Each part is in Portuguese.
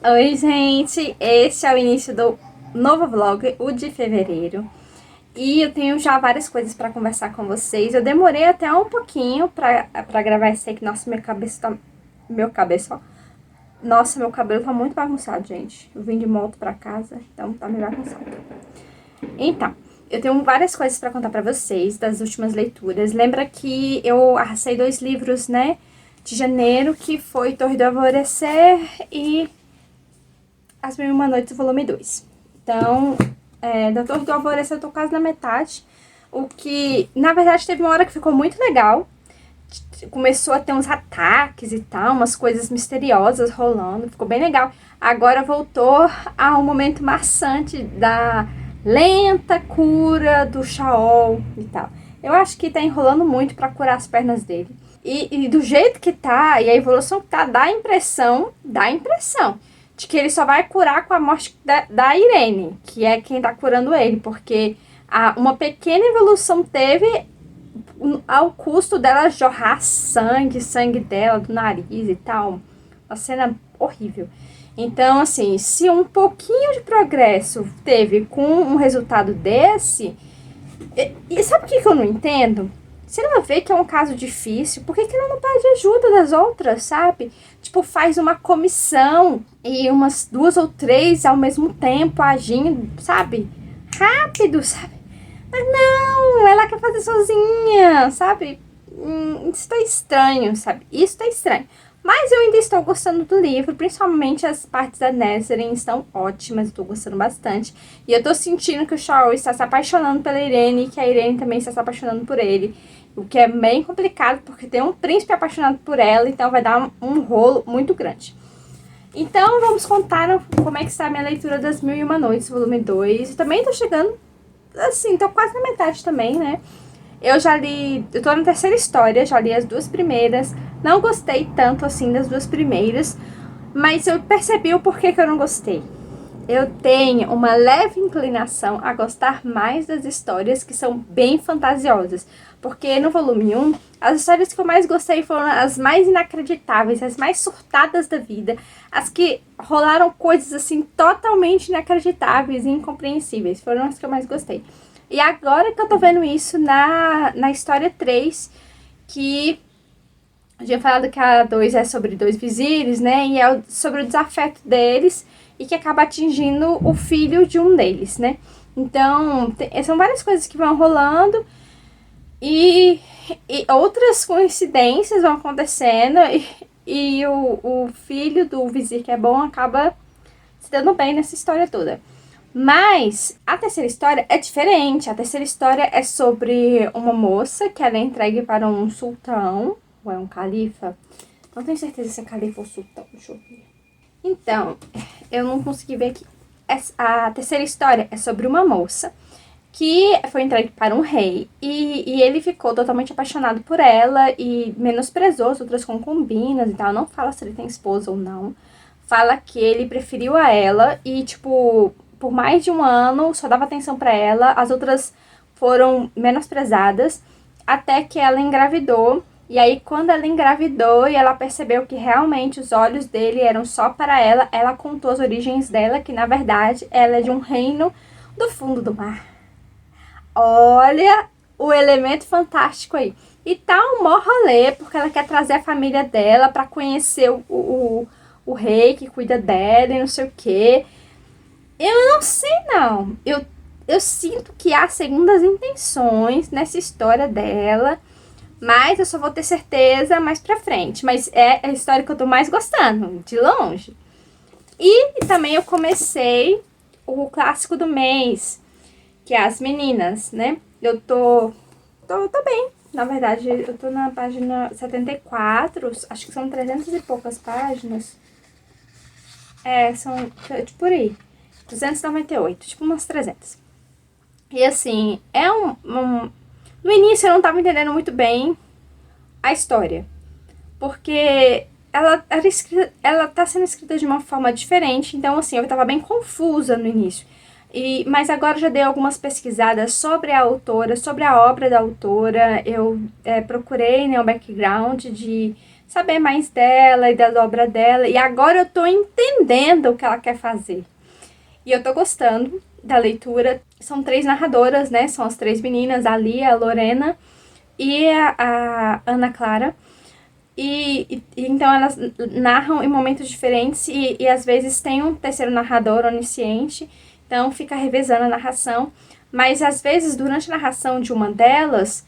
Oi, gente! Este é o início do novo vlog, o de fevereiro. E eu tenho já várias coisas pra conversar com vocês. Eu demorei até um pouquinho pra gravar esse aqui. Nossa, minha cabeça tá... Meu cabeça, ó. Nossa, meu cabelo tá muito bagunçado, gente. Eu vim de moto pra casa, então tá meio bagunçado. Então, eu tenho várias coisas pra contar pra vocês das últimas leituras. Lembra que eu arrastei 2 livros, né? De janeiro, que foi Torre do Alvorecer e As Mil e Uma Noites, volume 2. Então, da Torre do Alvorecer eu tô quase na metade. O que, na verdade, teve uma hora que ficou muito legal. Começou a ter uns ataques e tal, umas coisas misteriosas rolando. Ficou bem legal. Agora voltou ao momento maçante da lenta cura do Shaol e tal. Eu acho que tá enrolando muito pra curar as pernas dele. E do jeito que tá, e a evolução que tá, dá a impressão de que ele só vai curar com a morte da Irene, que é quem tá curando ele, porque uma pequena evolução teve ao custo dela jorrar sangue dela do nariz e tal. Uma cena horrível. Então, assim, se um pouquinho de progresso teve com um resultado desse, e sabe o que eu não entendo? Se ela vê que é um caso difícil, por que ela não pede ajuda das outras, sabe? Tipo, faz uma comissão e umas 2 ou 3 ao mesmo tempo agindo, sabe? Rápido, sabe? Mas não, ela quer fazer sozinha, sabe? Isso tá estranho, sabe? Isso tá estranho. Mas eu ainda estou gostando do livro, principalmente as partes da Nesrin estão ótimas, eu tô gostando bastante. E eu tô sentindo que o Shaol está se apaixonando pela Irene e que a Irene também está se apaixonando por ele. O que é bem complicado, porque tem um príncipe apaixonado por ela, então vai dar um rolo muito grande. Então vamos contar como é que está a minha leitura das Mil e Uma Noites, volume 2. E também tô chegando, assim, tô quase na metade também, né? Eu já li, eu tô na terceira história, já li as 2 primeiras. Não gostei tanto assim das 2 primeiras, mas eu percebi o porquê que eu não gostei. Eu tenho uma leve inclinação a gostar mais das histórias que são bem fantasiosas. Porque no volume 1, as histórias que eu mais gostei foram as mais inacreditáveis, as mais surtadas da vida. As que rolaram coisas assim totalmente inacreditáveis e incompreensíveis. Foram as que eu mais gostei. E agora que eu tô vendo isso na história 3, que eu tinha falado que a 2 é sobre 2 vizires, né? E é sobre o desafeto deles e que acaba atingindo o filho de um deles, né? Então, são várias coisas que vão rolando e outras coincidências vão acontecendo e o filho do vizir que é bom acaba se dando bem nessa história toda. Mas a terceira história é diferente. A terceira história é sobre uma moça que ela é entregue para um sultão, ou é um califa? Não tenho certeza se é califa ou sultão, deixa eu ver. Então, eu não consegui ver aqui. A terceira história é sobre uma moça que foi entregue para um rei e ele ficou totalmente apaixonado por ela e menosprezou as outras concubinas e tal. Não fala se ele tem esposa ou não. Fala que ele preferiu a ela e, tipo, por mais de um ano só dava atenção pra ela. As outras foram menosprezadas até que ela engravidou. E aí, quando ela engravidou e ela percebeu que realmente os olhos dele eram só para ela, ela contou as origens dela, que na verdade ela é de um reino do fundo do mar. Olha o elemento fantástico aí. E tá um mó rolê, porque ela quer trazer a família dela pra conhecer o rei que cuida dela e não sei o quê. Eu não sei, não. Eu sinto que há segundas intenções nessa história dela, mas eu só vou ter certeza mais pra frente. Mas é a história que eu tô mais gostando, de longe. E também eu comecei o clássico do mês, que é As Meninas, né? Eu tô bem. Na verdade, eu tô na página 74, acho que são 300 e poucas páginas. São, tipo, por aí, 298, tipo umas 300. E assim, no início eu não tava entendendo muito bem a história, porque ela tá sendo escrita de uma forma diferente, então assim, eu tava bem confusa no início. Mas agora eu já dei algumas pesquisadas sobre a autora, sobre a obra da autora. Eu procurei, né, o background de saber mais dela e da obra dela. E agora eu tô entendendo o que ela quer fazer. E eu tô gostando da leitura. São 3 narradoras, né? São as 3 meninas, a Lia, a Lorena e a Ana Clara. Então elas narram em momentos diferentes e às vezes tem um terceiro narrador onisciente, então fica revezando a narração. Mas às vezes, durante a narração de uma delas,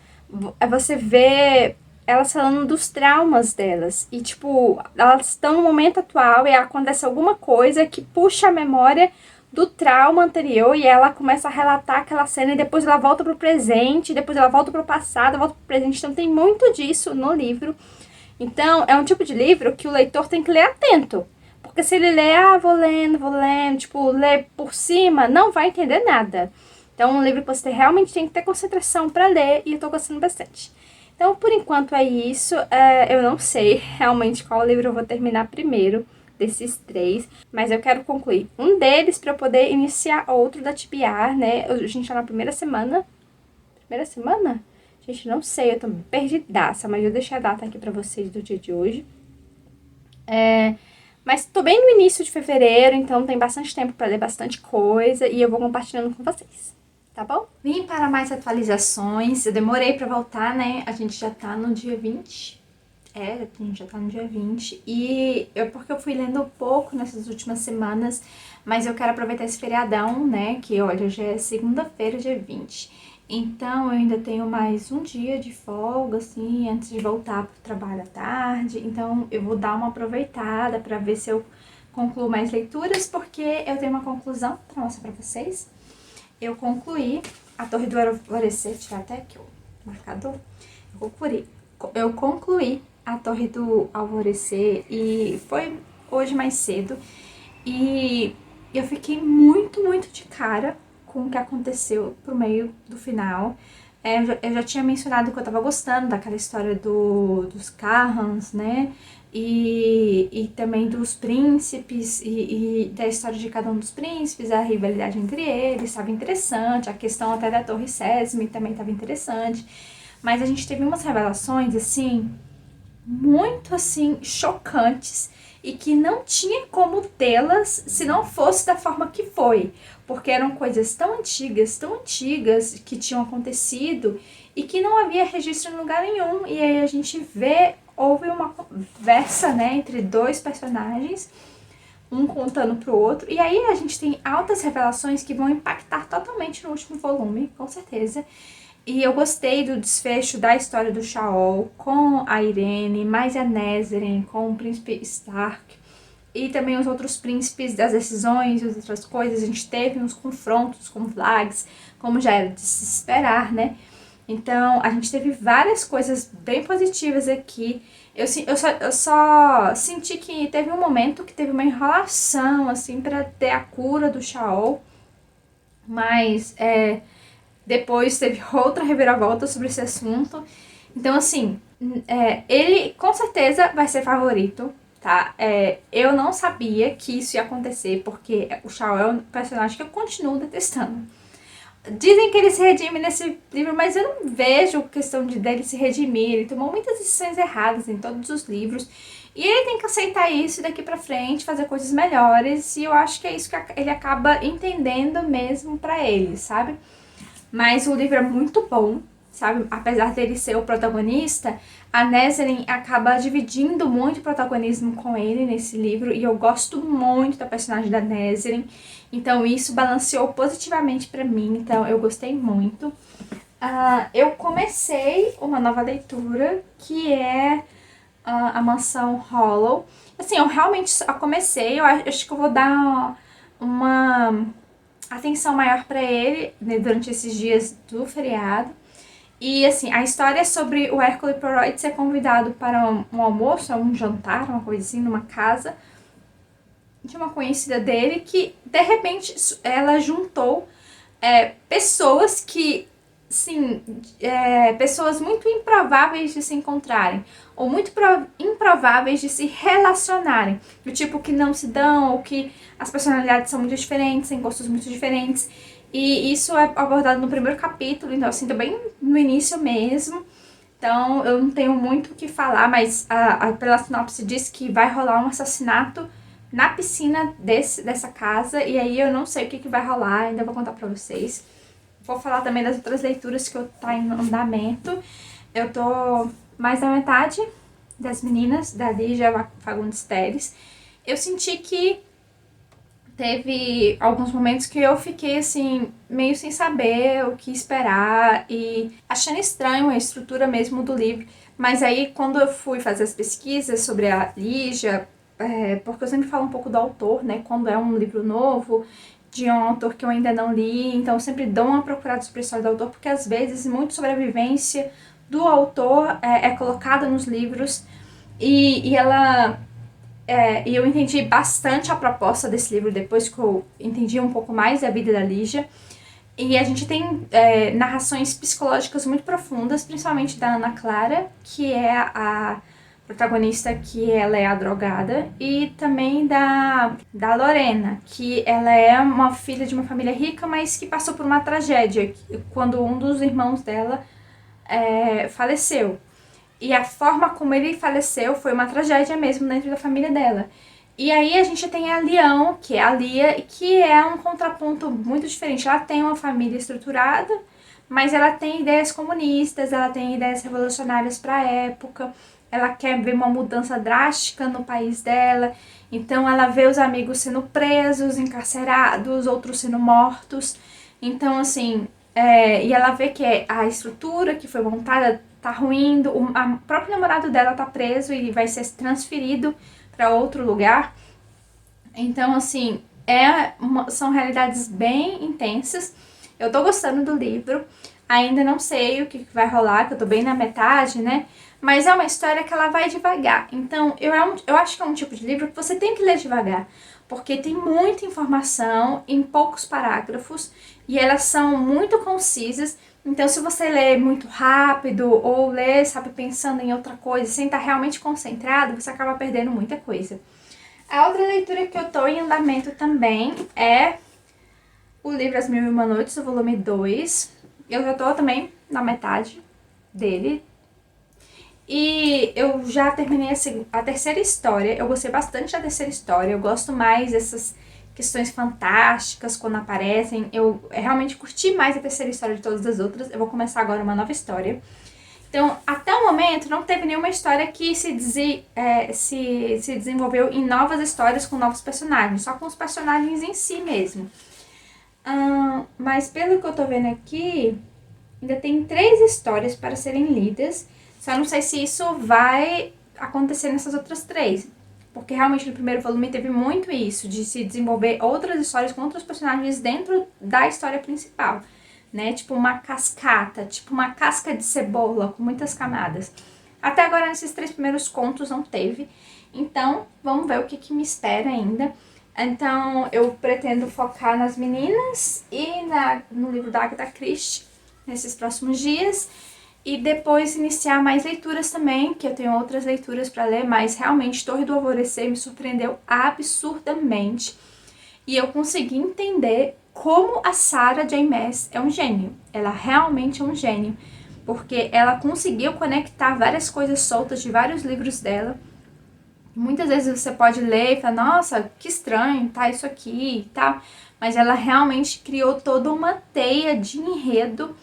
você vê elas falando dos traumas delas. E, tipo, elas estão no momento atual e acontece alguma coisa que puxa a memória do trauma anterior e ela começa a relatar aquela cena e depois ela volta pro presente, depois ela volta pro passado, volta pro presente. Então tem muito disso no livro. Então, é um tipo de livro que o leitor tem que ler atento. Porque se ele ler, vou lendo, tipo, ler por cima, não vai entender nada. Então, é um livro que você realmente tem que ter concentração para ler e eu tô gostando bastante. Então, por enquanto é isso. Eu não sei realmente qual livro eu vou terminar primeiro desses 3, mas eu quero concluir um deles para eu poder iniciar outro da TBR, né? A gente tá na primeira semana. Primeira semana? Gente, não sei, eu tô perdidaça, mas eu deixei a data aqui pra vocês do dia de hoje. Mas tô bem no início de fevereiro, então tem bastante tempo pra ler bastante coisa e eu vou compartilhando com vocês, tá bom? Vim para mais atualizações, eu demorei pra voltar, né? A gente já tá no dia 20. A gente já tá no dia 20. E porque eu fui lendo pouco nessas últimas semanas, mas eu quero aproveitar esse feriadão, né? Que, olha, já é segunda-feira, dia 20. Então, eu ainda tenho mais um dia de folga, assim, antes de voltar pro trabalho à tarde. Então, eu vou dar uma aproveitada pra ver se eu concluo mais leituras, porque eu tenho uma conclusão pra mostrar pra vocês. Eu concluí A Torre do Alvorecer, tirar até aqui o marcador. Eu concluí A Torre do Alvorecer e foi hoje mais cedo. E eu fiquei muito, muito de cara com o que aconteceu pro meio do final. Eu já tinha mencionado que eu tava gostando daquela história dos Carrans, né? E também dos príncipes e da história de cada um dos príncipes, a rivalidade entre eles, estava interessante, a questão até da Torre Sésame também estava interessante. Mas a gente teve umas revelações, assim, muito, assim, chocantes e que não tinha como tê-las se não fosse da forma que foi, porque eram coisas tão antigas que tinham acontecido e que não havia registro em lugar nenhum. E aí a gente houve uma conversa, né, entre 2 personagens, um contando pro outro, e aí a gente tem altas revelações que vão impactar totalmente no último volume, com certeza. E eu gostei do desfecho da história do Shaol com a Irene, mais a Nezeren com o príncipe Stark. E também os outros príncipes das decisões e outras coisas. A gente teve uns confrontos com Flags, como já era de se esperar, né? Então, a gente teve várias coisas bem positivas aqui. Eu só senti que teve um momento que teve uma enrolação, assim, pra ter a cura do Shaol. Mas, depois teve outra reviravolta sobre esse assunto. Então, assim, ele com certeza vai ser favorito, tá? Eu não sabia que isso ia acontecer, porque o Shaol é um personagem que eu continuo detestando. Dizem que ele se redime nesse livro, mas eu não vejo questão dele se redimir. Ele tomou muitas decisões erradas em todos os livros. E ele tem que aceitar isso daqui pra frente, fazer coisas melhores. E eu acho que é isso que ele acaba entendendo mesmo pra ele, sabe? Mas o livro é muito bom, sabe? Apesar dele ser o protagonista, a Nezeren acaba dividindo muito o protagonismo com ele nesse livro. E eu gosto muito da personagem da Nezeren. Então isso balanceou positivamente pra mim. Então eu gostei muito. Eu comecei uma nova leitura, que é A Mansão Hollow. Assim, eu realmente só comecei. Eu acho que eu vou dar uma atenção maior pra ele, né, durante esses dias do feriado. E assim, a história é sobre o Hercule Poirot ser convidado para um almoço, um jantar, uma coisa assim, numa casa de uma conhecida dele, que de repente ela juntou pessoas que, sim, pessoas muito improváveis de se encontrarem, ou muito improváveis de se relacionarem, do tipo que não se dão, ou que as personalidades são muito diferentes, têm gostos muito diferentes. E isso é abordado no primeiro capítulo, então assim, também no início mesmo. Então eu não tenho muito o que falar, mas pela sinopse diz que vai rolar um assassinato na piscina dessa casa, e aí eu não sei o que vai rolar, ainda vou contar pra vocês. Vou falar também das outras leituras que eu tá em andamento. Eu tô mais da metade das meninas, da Lígia Fagundes Telles. Eu senti que teve alguns momentos que eu fiquei assim, meio sem saber o que esperar e achando estranho a estrutura mesmo do livro. Mas aí, quando eu fui fazer as pesquisas sobre a Lígia, porque eu sempre falo um pouco do autor, né? Quando é um livro novo, de um autor que eu ainda não li, então eu sempre dou uma procurada sobre a história do autor, porque às vezes muito sobre a vivência do autor é colocada nos livros e ela e eu entendi bastante a proposta desse livro depois que eu entendi um pouco mais da vida da Lígia. E a gente tem narrações psicológicas muito profundas, principalmente da Ana Clara, que é a protagonista, que ela é a drogada, e também da Lorena, que ela é uma filha de uma família rica, mas que passou por uma tragédia, quando um dos irmãos dela faleceu. E a forma como ele faleceu foi uma tragédia mesmo dentro da família dela. E aí a gente tem a Leão, que é a Lia, que é um contraponto muito diferente. Ela tem uma família estruturada, mas ela tem ideias comunistas, ela tem ideias revolucionárias para a época. Ela quer ver uma mudança drástica no país dela. Então ela vê os amigos sendo presos, encarcerados, outros sendo mortos. Então, assim, e ela vê que a estrutura que foi montada tá ruindo, o próprio namorado dela tá preso e vai ser transferido para outro lugar. Então, assim, são realidades bem intensas. Eu tô gostando do livro, ainda não sei o que vai rolar, que eu tô bem na metade, né? Mas é uma história que ela vai devagar. Então, eu acho que é um tipo de livro que você tem que ler devagar, porque tem muita informação em poucos parágrafos e elas são muito concisas. Então, se você lê muito rápido ou lê, sabe, pensando em outra coisa, sem estar realmente concentrado, você acaba perdendo muita coisa. A outra leitura que eu tô em andamento também é o livro As Mil e Uma Noites, o volume 2. Eu já tô também na metade dele. E eu já terminei a terceira história. Eu gostei bastante da terceira história. Eu gosto mais dessas questões fantásticas quando aparecem. Eu realmente curti mais a terceira história de todas as outras. Eu vou começar agora uma nova história. Então, até o momento, não teve nenhuma história que se desenvolveu em novas histórias com novos personagens. Só com os personagens em si mesmo. Mas pelo que eu tô vendo aqui, ainda tem 3 histórias para serem lidas. Só não sei se isso vai acontecer nessas outras 3. Porque realmente no primeiro volume teve muito isso, de se desenvolver outras histórias com outros personagens dentro da história principal, né? Tipo uma cascata, tipo uma casca de cebola com muitas camadas. Até agora nesses 3 primeiros contos não teve. Então, vamos ver o que me espera ainda. Então, eu pretendo focar nas meninas e no livro da Agatha Christie nesses próximos dias. E depois iniciar mais leituras também, que eu tenho outras leituras para ler, mas realmente Torre do Alvorecer me surpreendeu absurdamente. E eu consegui entender como a Sarah J. Maas é um gênio. Ela realmente é um gênio, porque ela conseguiu conectar várias coisas soltas de vários livros dela. Muitas vezes você pode ler e falar, nossa, que estranho, tá isso aqui e tal. Mas ela realmente criou toda uma teia de enredo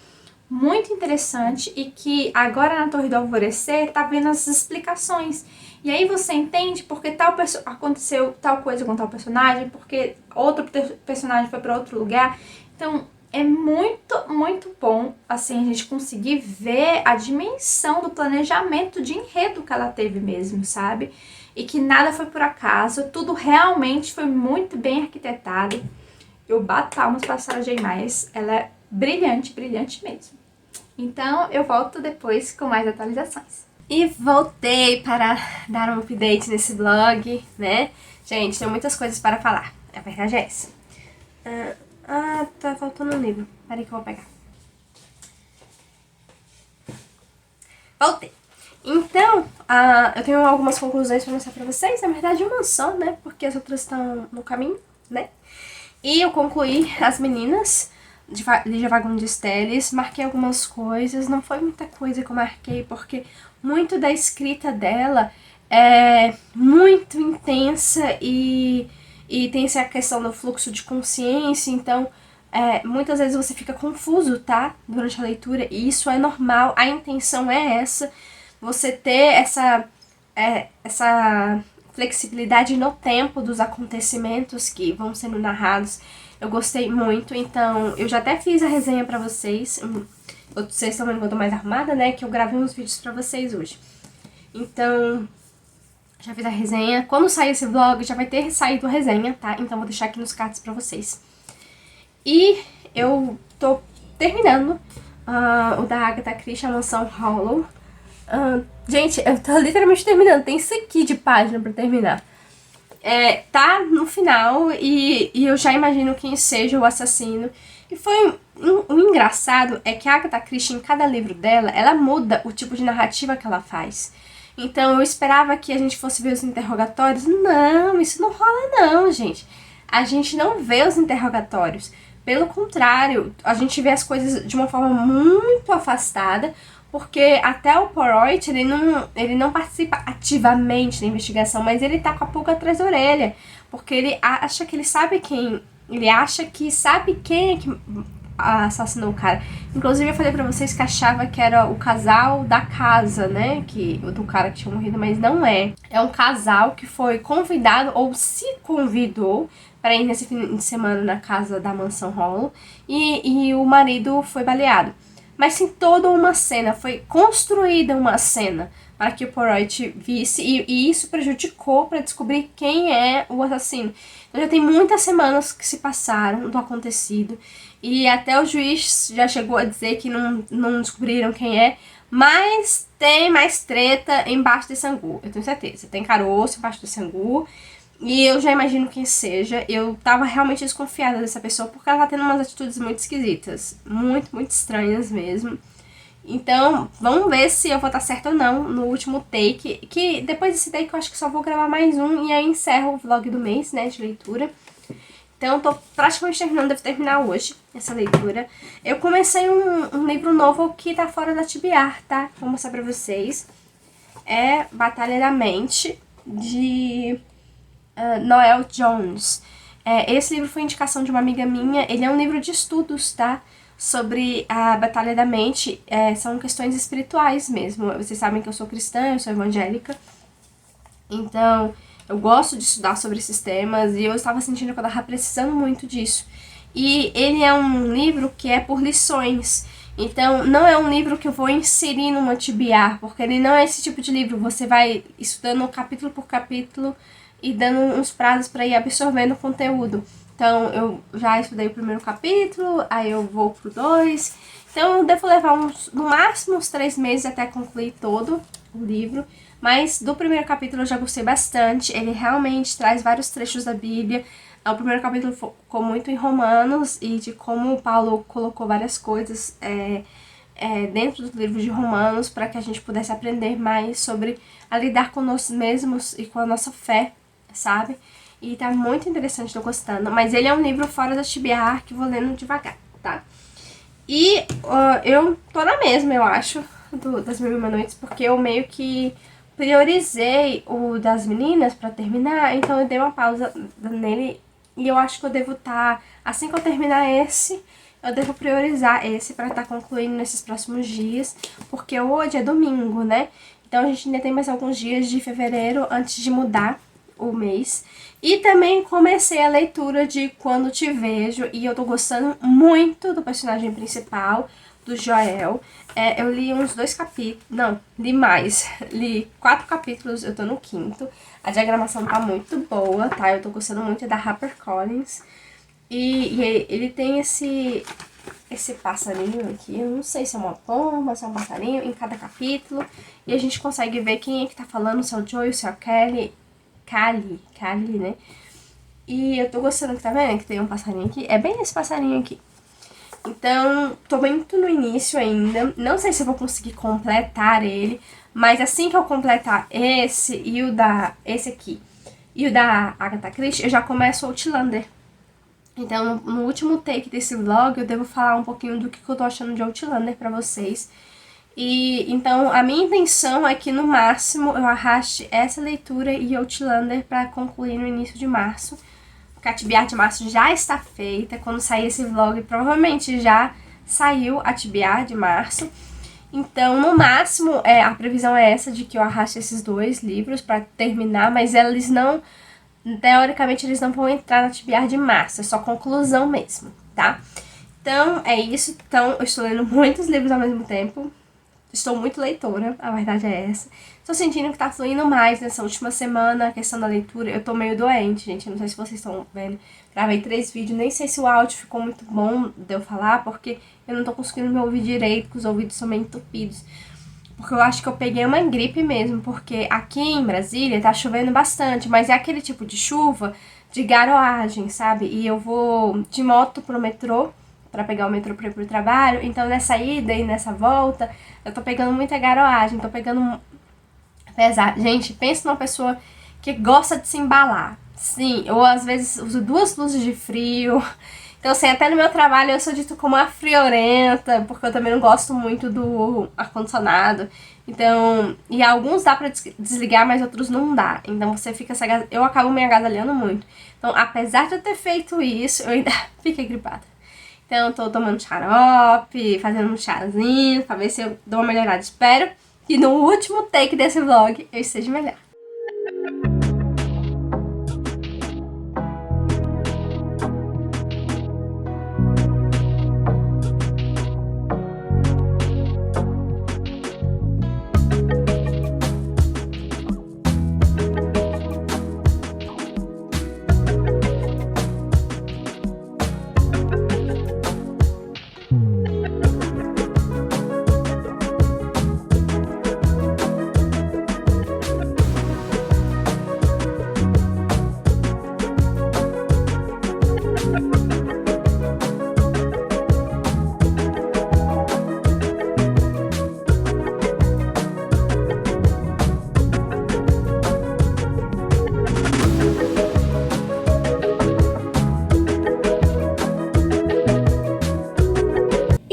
muito interessante e que agora na Torre do Alvorecer tá vendo as explicações. E aí você entende porque aconteceu tal coisa com tal personagem, porque outro personagem foi para outro lugar. Então é muito, muito bom assim a gente conseguir ver a dimensão do planejamento de enredo que ela teve mesmo, sabe? E que nada foi por acaso, tudo realmente foi muito bem arquitetado. Eu bato palmas para a Sarah J. Maas, ela é brilhante, brilhante mesmo. Então eu volto depois com mais atualizações. E voltei para dar um update nesse blog, né? Gente, tem muitas coisas para falar. A verdade é essa. Tá faltando um livro. Peraí que eu vou pegar. Voltei. Então, eu tenho algumas conclusões para mostrar para vocês. Na verdade, uma só, né? Porque as outras estão no caminho, né? E eu concluí As Meninas de Lígia Fagundes Telles, marquei algumas coisas, não foi muita coisa que eu marquei, porque muito da escrita dela é muito intensa e tem essa questão do fluxo de consciência, então muitas vezes você fica confuso, tá? Durante a leitura, e isso é normal, a intenção é essa, você ter essa flexibilidade no tempo dos acontecimentos que vão sendo narrados. Eu gostei muito, então eu já até fiz a resenha pra vocês. Vocês estão vendo que eu tô mais arrumada, né? Que eu gravei uns vídeos pra vocês hoje. Então, já fiz a resenha. Quando sair esse vlog, já vai ter saído a resenha, tá? Então vou deixar aqui nos cards pra vocês. E eu tô terminando o da Agatha Christie, a Mansão Hollow. Gente, eu tô literalmente terminando. Tem isso aqui de página pra terminar. Tá no final e eu já imagino quem seja o assassino. E foi o engraçado é que a Agatha Christie, em cada livro dela, ela muda o tipo de narrativa que ela faz. Então eu esperava que a gente fosse ver os interrogatórios. Não, isso não rola não, gente. A gente não vê os interrogatórios. Pelo contrário, a gente vê as coisas de uma forma muito afastada, porque até o Poirot, ele não participa ativamente da investigação, mas ele tá com a pulga atrás da orelha, porque ele acha que ele sabe quem... Ele acha que sabe quem é que assassinou o cara. Inclusive eu falei pra vocês que achava que era o casal da casa, né, do cara que tinha morrido, mas não é. É um casal que foi convidado, ou se convidou, para ir nesse fim de semana na casa da Mansão Hollow, e o marido foi baleado. Mas sim, toda uma cena, foi construída uma cena para que o Poirot visse, e isso prejudicou para descobrir quem é o assassino. Então já tem muitas semanas que se passaram do acontecido, e até o juiz já chegou a dizer que não descobriram quem é, mas tem mais treta embaixo desse angu, eu tenho certeza. Tem caroço embaixo desse angu, e eu já imagino quem seja. Eu tava realmente desconfiada dessa pessoa, porque ela tá tendo umas atitudes muito esquisitas. Muito, muito estranhas mesmo. Então, vamos ver se eu vou estar certa ou não no último take. Que depois desse take eu acho que só vou gravar mais um e aí encerro o vlog do mês, né, de leitura. Então, tô praticamente terminando, devo terminar hoje essa leitura. Eu comecei um livro novo que tá fora da TBR, tá? Vou mostrar pra vocês. É Batalha da Mente, de... Noelle Jones. Esse livro foi indicação de uma amiga minha. Ele é um livro de estudos, tá? Sobre a Batalha da Mente. São questões espirituais mesmo. Vocês sabem que eu sou cristã, eu sou evangélica. Então, eu gosto de estudar sobre esses temas e eu estava sentindo que eu estava precisando muito disso. E ele é um livro que é por lições. Então, não é um livro que eu vou inserir numa TBR, porque ele não é esse tipo de livro. Você vai estudando capítulo por capítulo e dando uns prazos para ir absorvendo o conteúdo. Então, eu já estudei o primeiro capítulo, aí eu vou pro 2. Então, eu devo levar no máximo uns 3 meses até concluir todo o livro. Mas do primeiro capítulo eu já gostei bastante. Ele realmente traz vários trechos da Bíblia. O primeiro capítulo ficou muito em Romanos e de como Paulo colocou várias coisas dentro do livro de Romanos para que a gente pudesse aprender mais sobre a lidar com nós mesmos e com a nossa fé, sabe? E tá muito interessante, tô gostando. Mas ele é um livro fora da TBR que vou lendo devagar, tá? E eu tô na mesma, eu acho, das 1001 Noites, porque eu meio que priorizei o das meninas pra terminar, então eu dei uma pausa nele e eu acho que eu devo estar, assim que eu terminar esse, eu devo priorizar esse pra estar concluindo nesses próximos dias, porque hoje é domingo, né? Então a gente ainda tem mais alguns dias de fevereiro antes de mudar o mês. E também comecei a leitura de Quando Te Vejo, e eu tô gostando muito do personagem principal, do Joel. Eu li uns 2 capítulos, não, li mais, li 4 capítulos, eu tô no 5º. A diagramação tá muito boa, tá? Eu tô gostando muito da HarperCollins. E ele tem esse passarinho aqui, eu não sei se é uma pomba, se é um passarinho, em cada capítulo. E a gente consegue ver quem é que tá falando, se é o Joel, se é a Callie, né? E eu tô gostando que tá vendo que tem um passarinho aqui. É bem esse passarinho aqui. Então, tô muito no início ainda. Não sei se eu vou conseguir completar ele. Mas assim que eu completar esse e esse aqui e o da Agatha Christie, eu já começo o Outlander. Então, no último take desse vlog, eu devo falar um pouquinho do que eu tô achando de Outlander pra vocês. E então a minha intenção é que no máximo eu arraste essa leitura e Outlander para concluir no início de março. O Catibiar de março já está feita. Quando sair esse vlog, provavelmente já saiu a Tibiar de março. Então, no máximo, a previsão é essa de que eu arraste esses 2 livros para terminar, mas eles não, teoricamente, eles não vão entrar na Tibiar de março, é só conclusão mesmo, tá? Então, é isso. Então, eu estou lendo muitos livros ao mesmo tempo. Estou muito leitora, a verdade é essa. Estou sentindo que tá fluindo mais nessa última semana, a questão da leitura. Eu tô meio doente, gente, eu não sei se vocês estão vendo. Gravei 3 vídeos, nem sei se o áudio ficou muito bom de eu falar, porque eu não tô conseguindo me ouvir direito, porque os ouvidos são meio entupidos. Porque eu acho que eu peguei uma gripe mesmo, porque aqui em Brasília tá chovendo bastante, mas é aquele tipo de chuva de garoagem, sabe? E eu vou de moto pro metrô, pra pegar o metrô pra ir pro trabalho, então nessa ida e nessa volta, eu tô pegando muita garoagem, tô pegando pesado. Gente, pensa numa pessoa que gosta de se embalar. Sim, eu às vezes uso 2 blusas de frio. Então, assim, até no meu trabalho eu sou dito como uma friorenta, porque eu também não gosto muito do ar-condicionado. Então, e alguns dá pra desligar, mas outros não dá. Então você fica se eu acabo me agasalhando muito. Então, apesar de eu ter feito isso, eu ainda fiquei gripada. Então, eu tô tomando xarope, fazendo um chazinho, pra ver se eu dou uma melhorada. Espero que no último take desse vlog eu esteja melhor.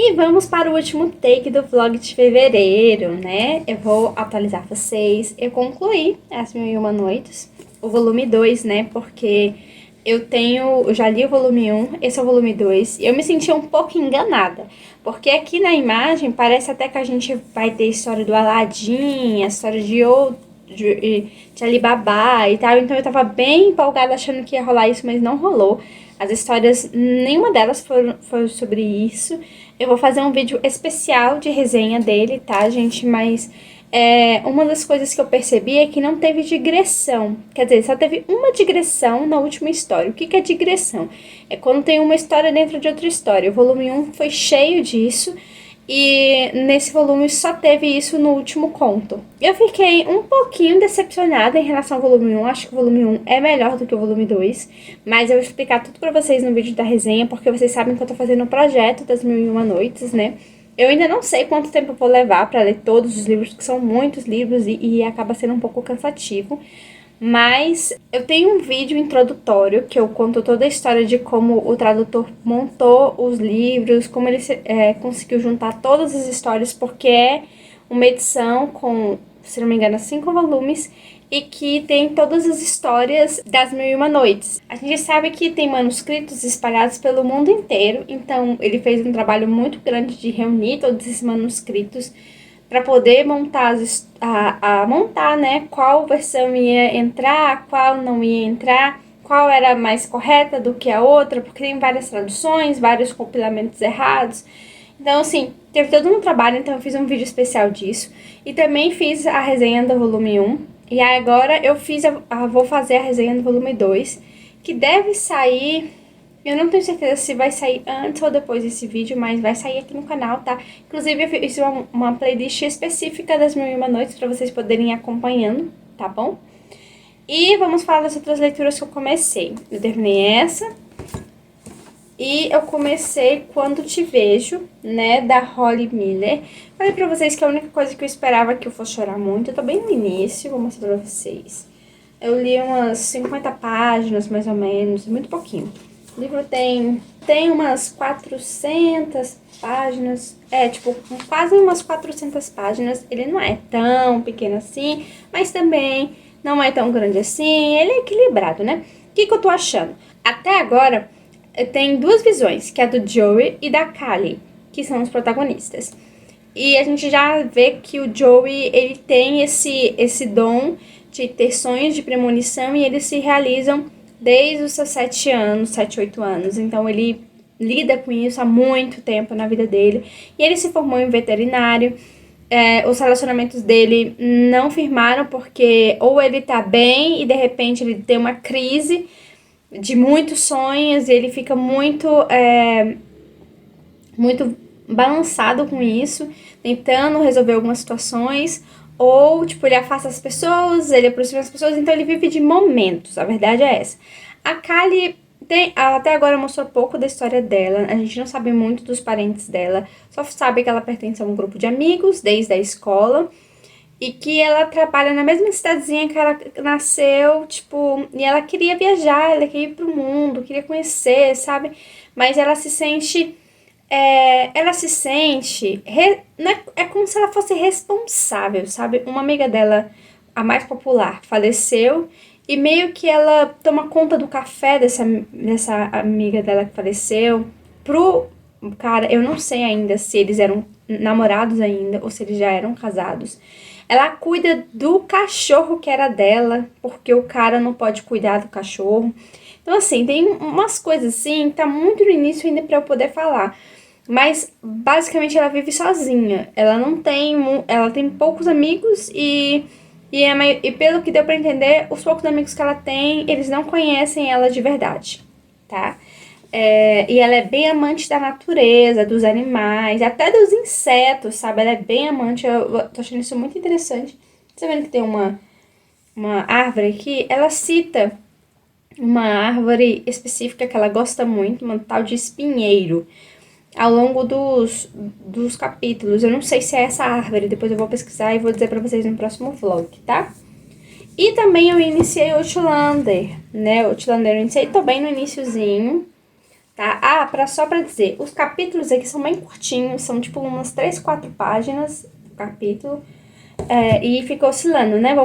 E vamos para o último take do vlog de fevereiro, né? Eu vou atualizar vocês. Eu concluí As Mil e Uma Noites, o volume 2, né? Porque eu já li o volume 1, esse é o volume 2, e eu me senti um pouco enganada. Porque aqui na imagem parece até que a gente vai ter a história do Aladdin, a história de Alibaba e tal. Então eu tava bem empolgada achando que ia rolar isso, mas não rolou. As histórias, nenhuma delas foi sobre isso. Eu vou fazer um vídeo especial de resenha dele, tá, gente? Mas uma das coisas que eu percebi é que não teve digressão. Quer dizer, só teve uma digressão na última história. O que é digressão? É quando tem uma história dentro de outra história. O volume 1 foi cheio disso. E nesse volume só teve isso no último conto. Eu fiquei um pouquinho decepcionada em relação ao volume 1. Acho que o volume 1 é melhor do que o volume 2. Mas eu vou explicar tudo pra vocês no vídeo da resenha, porque vocês sabem que eu tô fazendo o projeto das Mil e Uma Noites, né? Eu ainda não sei quanto tempo eu vou levar pra ler todos os livros, porque são muitos livros e acaba sendo um pouco cansativo. Mas eu tenho um vídeo introdutório que eu conto toda a história de como o tradutor montou os livros, como ele conseguiu juntar todas as histórias, porque é uma edição com, se não me engano, 5 volumes e que tem todas as histórias das Mil e Uma Noites. A gente sabe que tem manuscritos espalhados pelo mundo inteiro, então ele fez um trabalho muito grande de reunir todos esses manuscritos para poder montar, montar, né, qual versão ia entrar, qual não ia entrar, qual era mais correta do que a outra, porque tem várias traduções, vários compilamentos errados. Então, assim, teve todo um trabalho, então eu fiz um vídeo especial disso. E também fiz a resenha do volume 1. E agora eu vou fazer a resenha do volume 2, que deve sair... Eu não tenho certeza se vai sair antes ou depois desse vídeo, mas vai sair aqui no canal, tá? Inclusive, eu fiz uma playlist específica das Mil e Uma Noites pra vocês poderem ir acompanhando, tá bom? E vamos falar das outras leituras que eu comecei. Eu terminei essa. E eu comecei Quando Te Vejo, né, da Holly Miller. Falei pra vocês que a única coisa que eu esperava é que eu fosse chorar muito. Eu tô bem no início, vou mostrar pra vocês. Eu li umas 50 páginas, mais ou menos, muito pouquinho. O livro tem umas 400 páginas, tipo, quase umas 400 páginas. Ele não é tão pequeno assim, mas também não é tão grande assim. Ele é equilibrado, né? O que eu tô achando? Até agora, tem duas visões, que é a do Joey e da Callie, que são os protagonistas. E a gente já vê que o Joey, ele tem esse dom de ter sonhos de premonição e eles se realizam desde os seus 7 anos, 7, 8 anos. Então ele lida com isso há muito tempo na vida dele. E ele se formou em veterinário. Os relacionamentos dele não firmaram porque ou ele tá bem e de repente ele tem uma crise de muitos sonhos e ele fica muito balançado com isso, tentando resolver algumas situações, ou, tipo, ele afasta as pessoas, ele aproxima as pessoas, então ele vive de momentos, a verdade é essa. A Callie até agora mostrou pouco da história dela, a gente não sabe muito dos parentes dela, só sabe que ela pertence a um grupo de amigos desde a escola, e que ela trabalha na mesma cidadezinha que ela nasceu, tipo, e ela queria viajar, ela queria ir pro mundo, queria conhecer, sabe? Mas ela se sente é como se ela fosse responsável, sabe? Uma amiga dela, a mais popular, faleceu e meio que ela toma conta do café dessa amiga dela que faleceu pro cara, eu não sei ainda se eles eram namorados ainda ou se eles já eram casados. Ela cuida do cachorro que era dela, porque o cara não pode cuidar do cachorro. Então, assim, tem umas coisas assim, tá muito no início ainda pra eu poder falar. Mas, basicamente, ela vive sozinha. Ela tem poucos amigos e pelo que deu pra entender, os poucos amigos que ela tem, eles não conhecem ela de verdade, tá? E ela é bem amante da natureza, dos animais, até dos insetos, sabe? Ela é bem amante, eu tô achando isso muito interessante. Você vendo que tem uma árvore aqui? Ela cita uma árvore específica que ela gosta muito, uma tal de espinheiro, ao longo dos capítulos. Eu não sei se é essa árvore, depois eu vou pesquisar e vou dizer pra vocês no próximo vlog, tá? E também eu iniciei Outlander, né? Outlander eu iniciei, tô bem no iniciozinho, tá? Só pra dizer, os capítulos aqui são bem curtinhos, são tipo umas 3, 4 páginas do capítulo. E fica oscilando, né?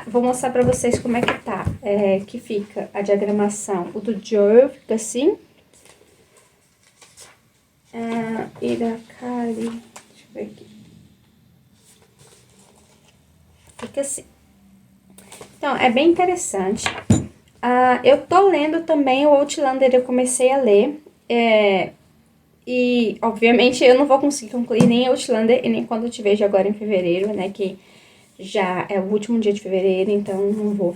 Vou mostrar pra vocês como é que tá. Que fica a diagramação. O do Joel fica assim. E da Callie, deixa eu ver aqui. Fica assim. Então, é bem interessante. Eu tô lendo também o Outlander, eu comecei a ler. E, obviamente, eu não vou conseguir concluir nem Outlander e nem Quando Eu Te Vejo Agora em Fevereiro, né? Que já é o último dia de fevereiro, então não vou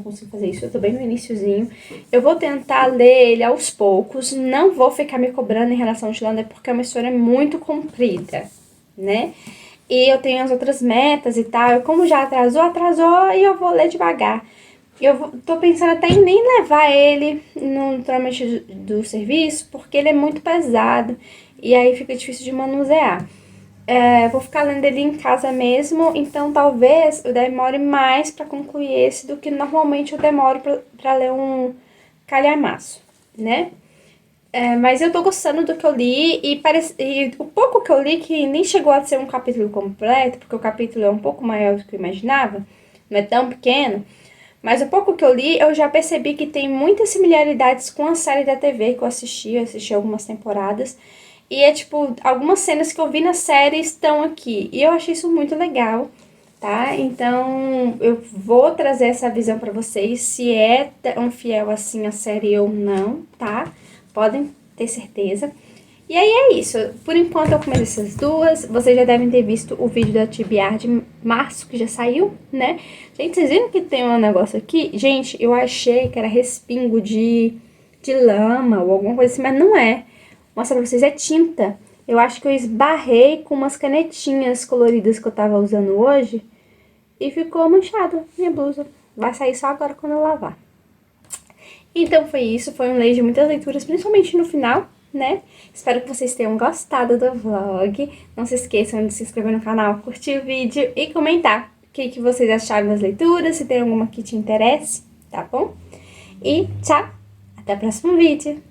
conseguir fazer isso. Eu tô bem no iniciozinho. Eu vou tentar ler ele aos poucos. Não vou ficar me cobrando em relação ao Outlander, porque é uma história muito comprida, né? E eu tenho as outras metas e tal. Como já atrasou e eu vou ler devagar. Tô pensando até em nem levar ele no trâmite do serviço, porque ele é muito pesado. E aí fica difícil de manusear. Vou ficar lendo ele em casa mesmo, então talvez eu demore mais para concluir esse do que normalmente eu demoro para ler um calhamaço, né? Mas eu tô gostando do que eu li e o pouco que eu li, que nem chegou a ser um capítulo completo, porque o capítulo é um pouco maior do que eu imaginava, não é tão pequeno, mas o pouco que eu li, eu já percebi que tem muitas similaridades com a série da TV que eu assisti algumas temporadas. E tipo, algumas cenas que eu vi na série estão aqui. E eu achei isso muito legal, tá? Então, eu vou trazer essa visão pra vocês, se é tão fiel assim a série ou não, tá? Podem ter certeza. E aí é isso. Por enquanto eu comecei essas duas. Vocês já devem ter visto o vídeo da TBR de março, que já saiu, né? Gente, vocês viram que tem um negócio aqui? Gente, eu achei que era respingo de lama ou alguma coisa assim, mas não é. Vou mostrar pra vocês, é tinta. Eu acho que eu esbarrei com umas canetinhas coloridas que eu tava usando hoje e ficou manchado minha blusa. Vai sair só agora quando eu lavar. Então foi isso, foi um mês de muitas leituras, principalmente no final, né? Espero que vocês tenham gostado do vlog. Não se esqueçam de se inscrever no canal, curtir o vídeo e comentar o que vocês acharam das leituras, se tem alguma que te interesse, tá bom? E tchau, até o próximo vídeo.